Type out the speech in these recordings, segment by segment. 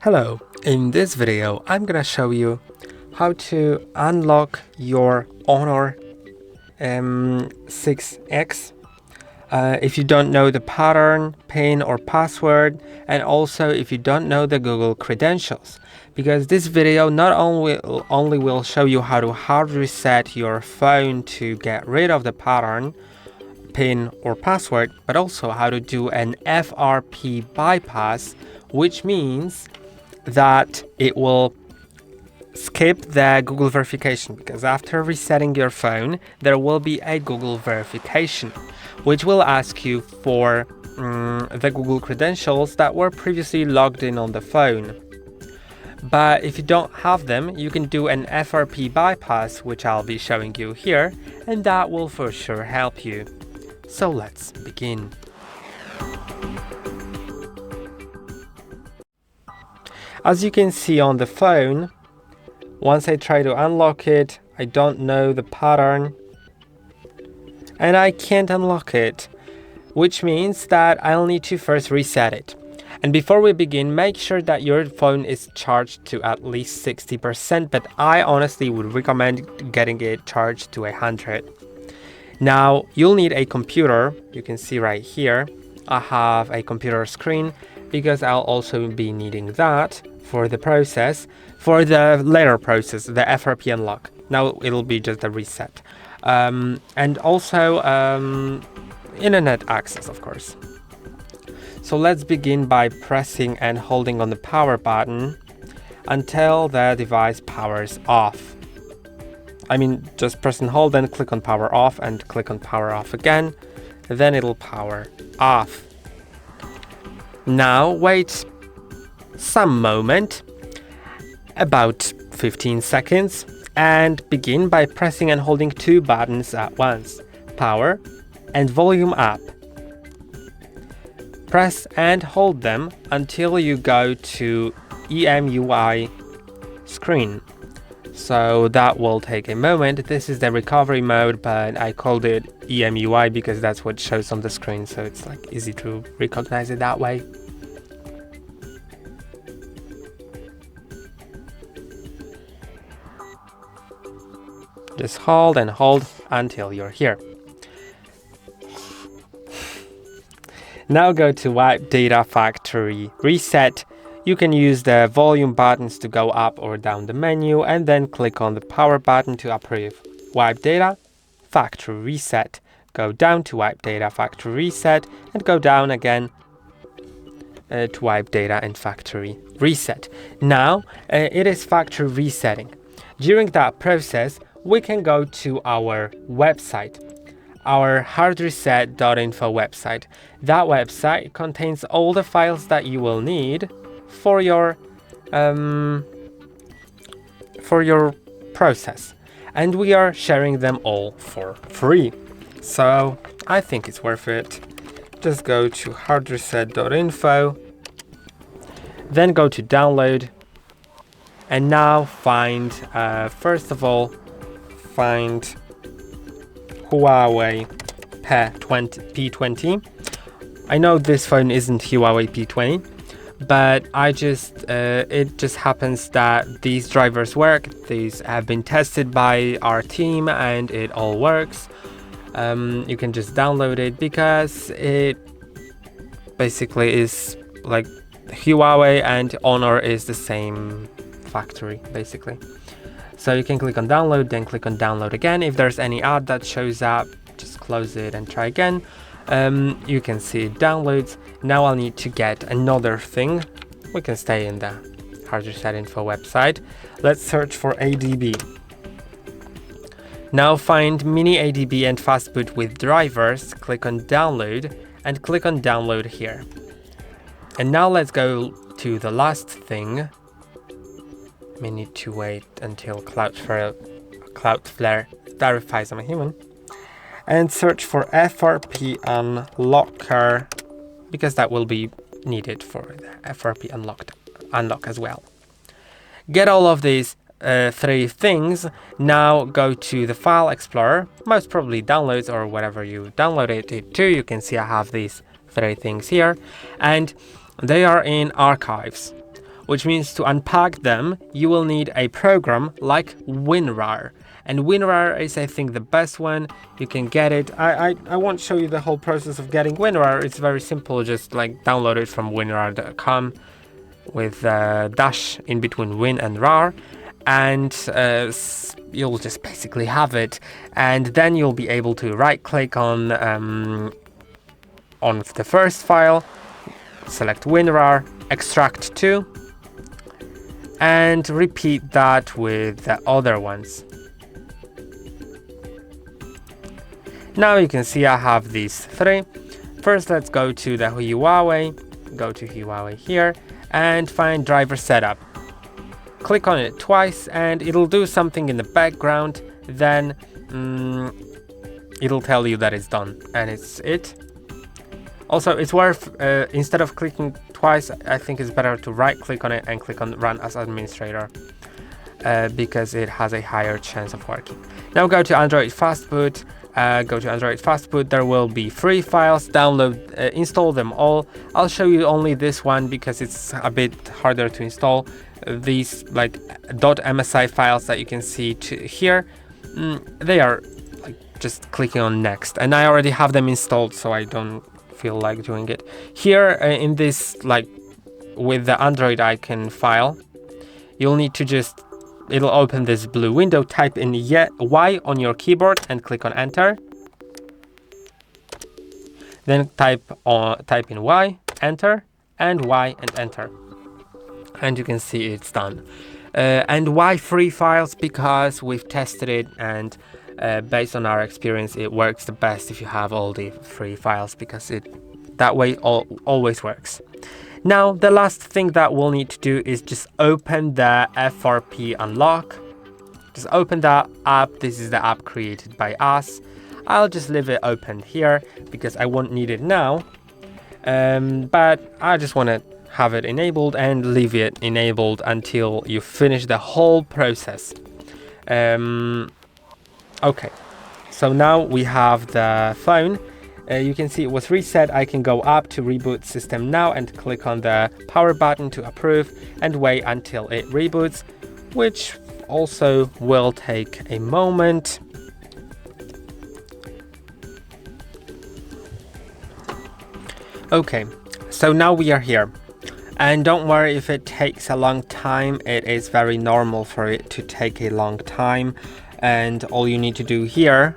Hello, in this video I'm gonna show you how to unlock your Honor 6X if you don't know the pattern, PIN or password, and also if you don't know the Google credentials, because this video not only will show you how to hard reset your phone to get rid of the pattern, PIN or password, but also how to do an FRP bypass, which means that it will skip the Google verification, because after resetting your phone there will be a Google verification which will ask you for the Google credentials that were previously logged in on the phone. But if you don't have them, you can do an FRP bypass, which I'll be showing you here, and that will for sure help you. So let's begin. As you can see on the phone, once I try to unlock it, I don't know the pattern and I can't unlock it, which means that I'll need to first reset it. And before we begin, make sure that your phone is charged to at least 60%, but I honestly would recommend getting it charged to 100. Now you'll need a computer. You can see right here I have a computer screen because I'll also be needing that for the process, for the later process, the FRP unlock. Now it'll be just a reset. And also internet access, of course. So let's begin by pressing and holding on the power button until the device powers off. I mean, just press and hold, then click on power off and click on power off again, then it'll power off. Now wait some moment, about 15 seconds, and begin by pressing and holding two buttons at once, power and volume up. Press and hold them until you go to EMUI screen. So that will take a moment. This is the recovery mode, but I called it EMUI because that's what shows on the screen, so it's like easy to recognize it that way. Just hold and hold until you're here. Now go to Wipe Data Factory Reset. You can use the volume buttons to go up or down the menu, and then click on the power button to approve. Wipe Data Factory Reset. Go down to Wipe Data Factory Reset and go down again to Wipe Data and Factory Reset. Now it is factory resetting. During that process, we can go to our website, our HardReset.Info website. That website contains all the files that you will need for your process, and we are sharing them all for free. So I think it's worth it. Just go to HardReset.Info, then go to download, and now find first of all find Huawei P20. I know this phone isn't Huawei P20, but it just happens that these drivers work. These have been tested by our team and it all works. You can just download it because it basically is like Huawei and Honor is the same factory basically. So you can click on download, then click on download again. If there's any ad that shows up, just close it and try again. You can see it downloads. Now I'll need to get another thing. We can stay in the HardReset.Info website. Let's search for ADB. Now find mini ADB and fastboot with drivers. Click on download and click on download here. And now let's go to the last thing. We need to wait until Cloudflare verifies I'm a human, and search for FRP Unlocker, because that will be needed for the FRP unlock as well. Get all of these three things. Now go to the file explorer, most probably downloads or whatever you downloaded it to. You can see I have these three things here, and they are in archives. which means to unpack them, you will need a program like WinRAR. And WinRAR is, I think, the best one. You can get it. I won't show you the whole process of getting WinRAR. It's very simple. Just like download it from winrar.com with dash in between win and rar. And you'll just basically have it. And then you'll be able to right click on the first file, select WinRAR, extract to, and repeat that with the other ones. Now you can see I have these three. First, let's go to the Huawei, go to Huawei here, and find driver setup. Click on it twice and it'll do something in the background, then it'll tell you that it's done, and it's it. Also, it's worth, instead of clicking twice, I think it's better to right click on it and click on run as administrator, because it has a higher chance of working. Now go to Android Fastboot. There will be free files, download, install them all. I'll show you only this one because it's a bit harder to install. These like .msi files that you can see here, they are like just clicking on next, and I already have them installed, so I don't feel like doing it. Here in this, like with the Android icon file, you'll need to just, it'll open this blue window, type in Y on your keyboard and click on enter. Then type in Y, enter, and Y and enter. And you can see it's done. And why free files? Because we've tested it, and based on our experience, it works the best if you have all the free files, because that way always works. Now, the last thing that we'll need to do is just open the FRP Unlock. Just open that app. This is the app created by us. I'll just leave it open here because I won't need it now. But I just want to have it enabled and leave it enabled until you finish the whole process. Okay, so now we have the phone. You can see it was reset. I can go up to reboot system now and click on the power button to approve and wait until it reboots, which also will take a moment. Okay, so now we are here. And don't worry if it takes a long time. It is very normal for it to take a long time. And all you need to do here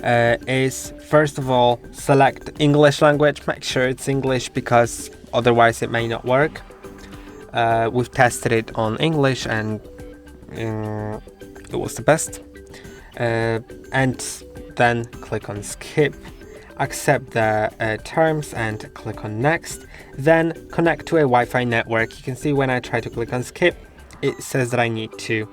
is, first of all, select English language. Make sure it's English because otherwise it may not work. We've tested it on English and it was the best. And then click on skip, accept the terms and click on next. Then connect to a Wi-Fi network. You can see when I try to click on skip, it says that I need to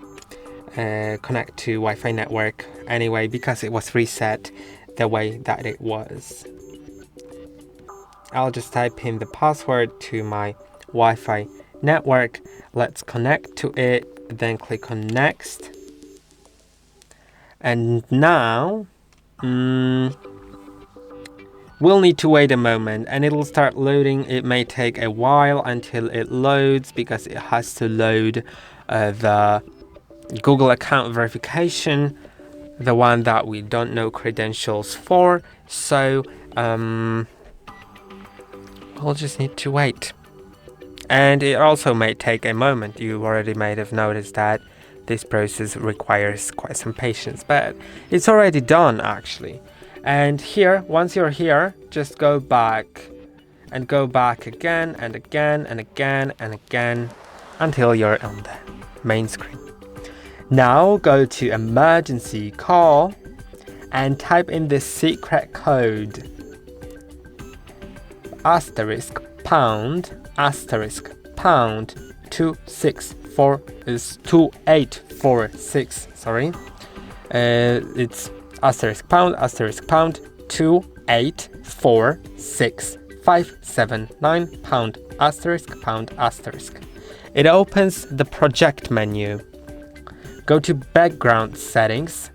connect to Wi-Fi network anyway because it was reset the way that it was. I'll just type in the password to my Wi-Fi network. Let's connect to it, then click on next. And now we'll need to wait a moment and it'll start loading. It may take a while until it loads because it has to load the Google account verification, the one that we don't know credentials for. So we'll just need to wait. And it also may take a moment. You already might have noticed that this process requires quite some patience, but it's already done actually. And here, once you're here, just go back and go back again and again and again and again until you're on the main screen. Now go to emergency call and type in the secret code *##2846. Sorry, it's *##2846579#*##. It opens the project menu. Go to background settings.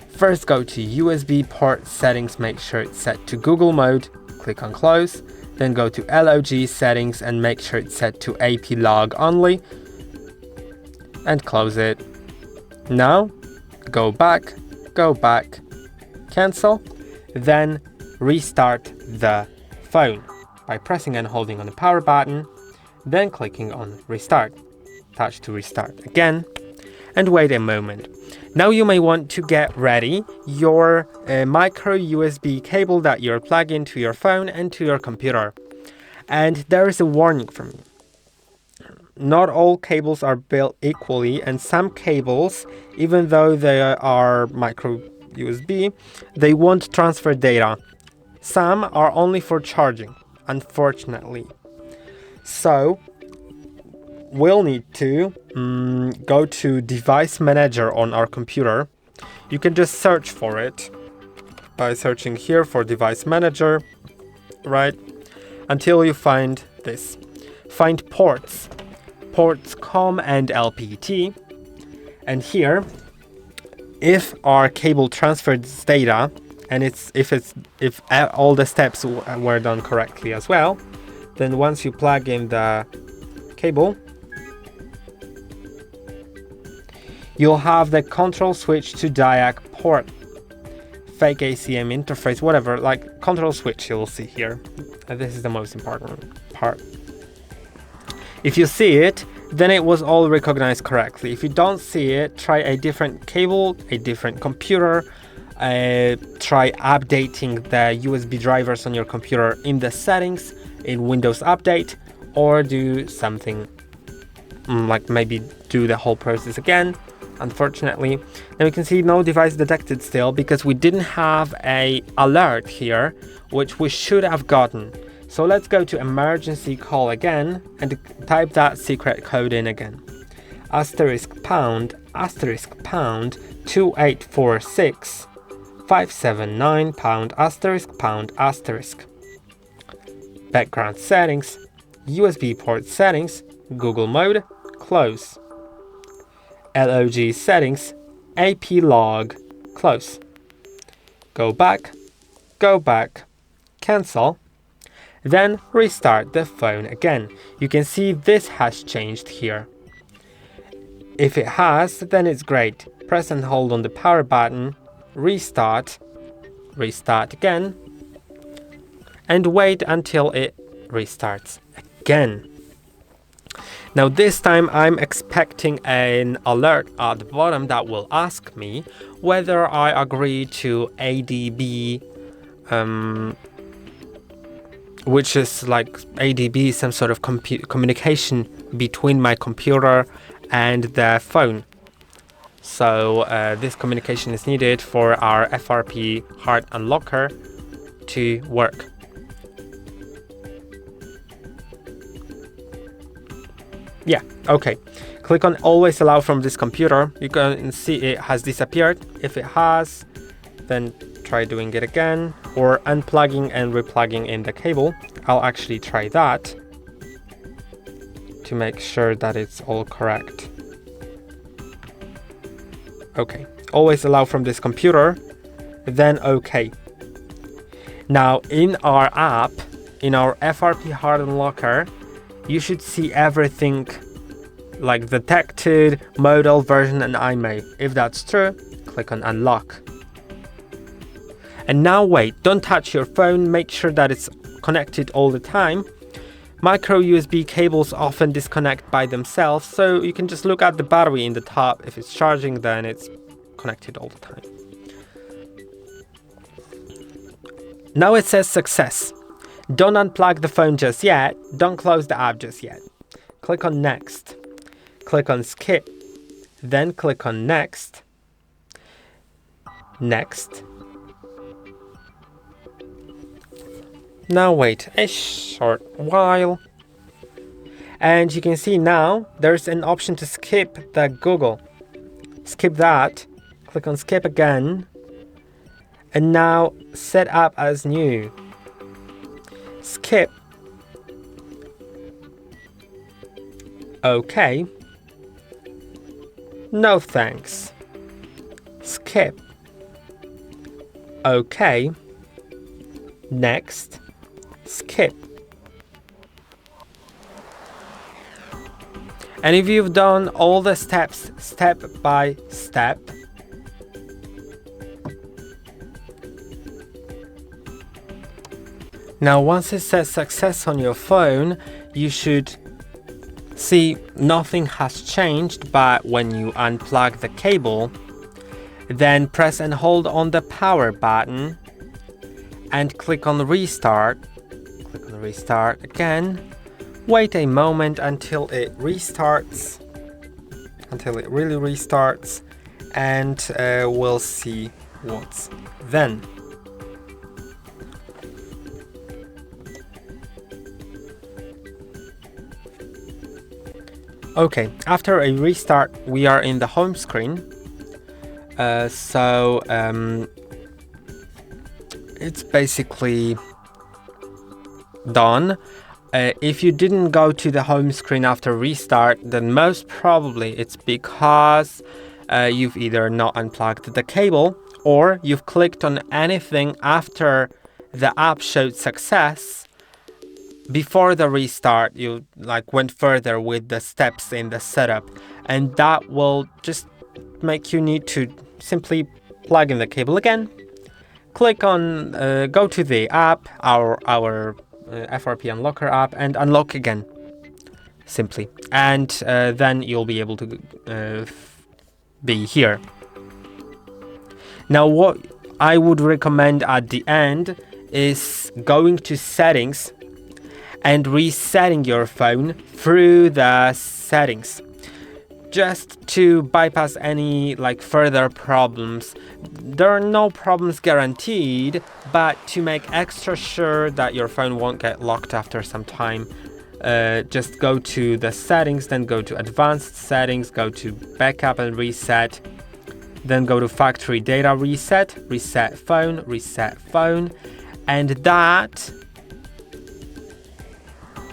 First go to USB port settings, make sure it's set to Google mode, click on close. then go to log settings and make sure it's set to AP log only and close it. Now go back, cancel, then restart the phone by pressing and holding on the power button, then clicking on restart. Touch to restart again and wait a moment. Now you may want to get ready your micro USB cable that you're plugging into your phone and to your computer. And there is a warning from me. Not all cables are built equally, and some cables, even though they are micro USB, they won't transfer data. Some are only for charging, unfortunately. So we'll need to go to Device Manager on our computer. You can just search for it by searching here for Device Manager, right? Until you find this. Find ports COM and LPT. And here, if our cable transfers data, and if all the steps were done correctly as well, then once you plug in the cable, you'll have the control switch to DIAC port, fake ACM interface, whatever, like control switch you'll see here. And this is the most important part. If you see it, then it was all recognized correctly. If you don't see it, try a different cable, a different computer, try updating the USB drivers on your computer in the settings, in Windows Update, or do something like maybe do the whole process again. Unfortunately, now we can see no device detected still because we didn't have a alert here, which we should have gotten. So let's go to emergency call again and type that secret code in again. *pound 2846 579 ###. Background settings, USB port settings, Google mode, close. LOG settings, AP log, close. Go back, cancel, then restart the phone again. You can see this has changed here. If it has, then it's great. Press and hold on the power button, restart again, and wait until it restarts again. Now this time I'm expecting an alert at the bottom that will ask me whether I agree to ADB, which is like ADB, some sort of communication between my computer and the phone. So this communication is needed for our FRP Hard Unlocker to work. Yeah, okay. Click on always allow from this computer. You can see it has disappeared. If it has, then try doing it again, or unplugging and replugging in the cable. I'll actually try that to make sure that it's all correct. Okay, always allow from this computer, then okay. Now in our app, in our FRP Hard Unlocker, you should see everything like detected, model, version, and IMEI. If that's true, click on unlock. And now wait, don't touch your phone, make sure that it's connected all the time. Micro USB cables often disconnect by themselves, so you can just look at the battery in the top. If it's charging, then it's connected all the time. Now it says success. Don't unplug the phone just yet, don't close the app just yet. Click on next. Click on skip, then click on next. Next. Now wait a short while. And you can see now there's an option to skip the Google. Skip that. Click on skip again. And now set up as new. Skip. Okay. No thanks. Skip. Okay. Next. Skip. And if you've done all the steps step by step, now once it says success on your phone, you should see nothing has changed, but when you unplug the cable, then press and hold on the power button and click on restart. Click on restart again. Wait a moment until it restarts, until it really restarts, and we'll see what's then. Okay, after a restart, we are in the home screen. It's basically done. If you didn't go to the home screen after restart, then most probably it's because you've either not unplugged the cable, or you've clicked on anything after the app showed success. Before the restart, you went further with the steps in the setup, and that will just make you need to simply plug in the cable again. Click on, go to the app, our FRP Unlocker app, and unlock again, simply. And then you'll be able to be here. Now, what I would recommend at the end is going to settings and resetting your phone through the settings, just to bypass any further problems. There are no problems guaranteed, but to make extra sure that your phone won't get locked after some time, just go to the settings, then go to advanced settings, go to backup and reset, then go to factory data reset, reset phone, and that,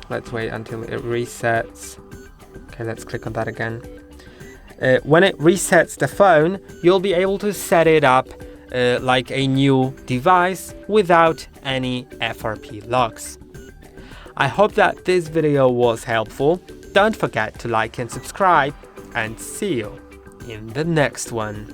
let's wait until it resets. Okay, let's click on that again. When it resets the phone, you'll be able to set it up like a new device without any FRP locks. I hope that this video was helpful. Don't forget to like and subscribe, and see you in the next one.